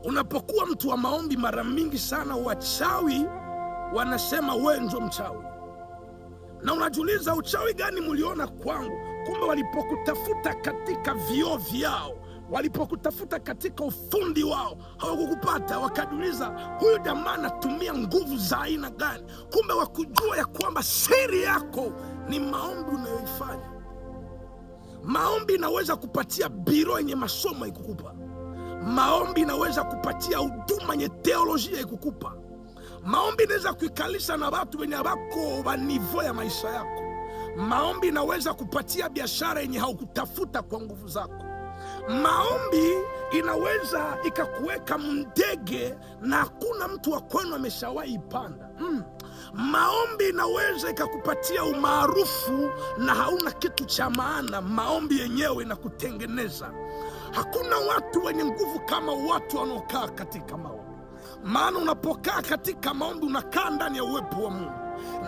Unapokuwa mtu wa maombi, mara mingi sana wachawi wanasema wewe ndio mchawi, na unajiuliza uchawi gani mliona kwangu? Kumbe walipokutafuta katika vioo vyao, walipokutafuta katika ufundi wao, hawakukupata. Wakajiuliza huyu jamaa anatumia nguvu za aina gani? Kumbe wakujua ya kwamba siri yako ni maombi unayoifanya. Maombi inaweza kupatia biro yenye masomo ikukupa. Maombi inaweza kupatia huduma yenye teolojia ikukupa. Maombi inaweza kuikalisha na watu wenye wako wa nivo ya maisha yako. Maombi inaweza kupatia biashara yenye haukutafuta kwa nguvu zako. Maombi inaweza ikakuweka ndege na hakuna mtu wa kwenu ameshawahi ipanda. Maombi inaweza ikakupatia umaarufu na hauna kitu cha maana. Maombi yenyewe inakutengeneza. Hakuna watu wenye nguvu kama watu wanaokaa katika maombi. Maana unapokaa katika maombi unakaa ndani ya uwepo wa Mungu,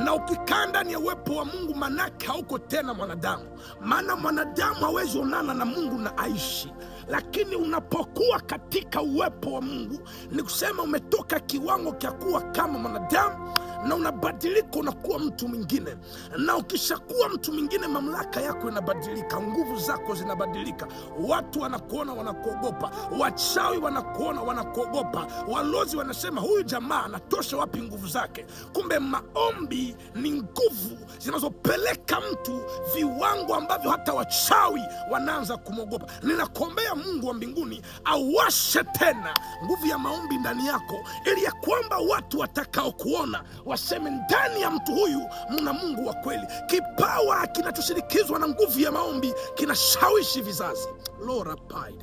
na ukikaa ndani ya uwepo wa Mungu manake hauko tena mwanadamu. Maana mwanadamu hawezi onana na Mungu na aishi. Lakini unapokuwa katika uwepo wa Mungu, ni kusema umetoka kiwango cha kuwa kama mwanadamu na unabadilika, unakuwa mtu mwingine. Na ukishakuwa mtu mwingine, mamlaka yako inabadilika, nguvu zako zinabadilika. Watu wanakuona wanakuogopa, wachawi wanakuona wanakuogopa, walozi wanasema huyu jamaa anatosha wapi nguvu zake? Kumbe maombi ni nguvu zinazopeleka mtu viwango ambavyo hata wachawi wanaanza kumwogopa. Ninakuombea Mungu wa mbinguni awashe tena nguvu ya maombi ndani yako, ili ya kwamba watu watakao kuona waseme ndani ya mtu huyu mna Mungu wa kweli. Kipawa kinachoshirikizwa na nguvu ya maombi kinashawishi vizazi. Lord, I pray.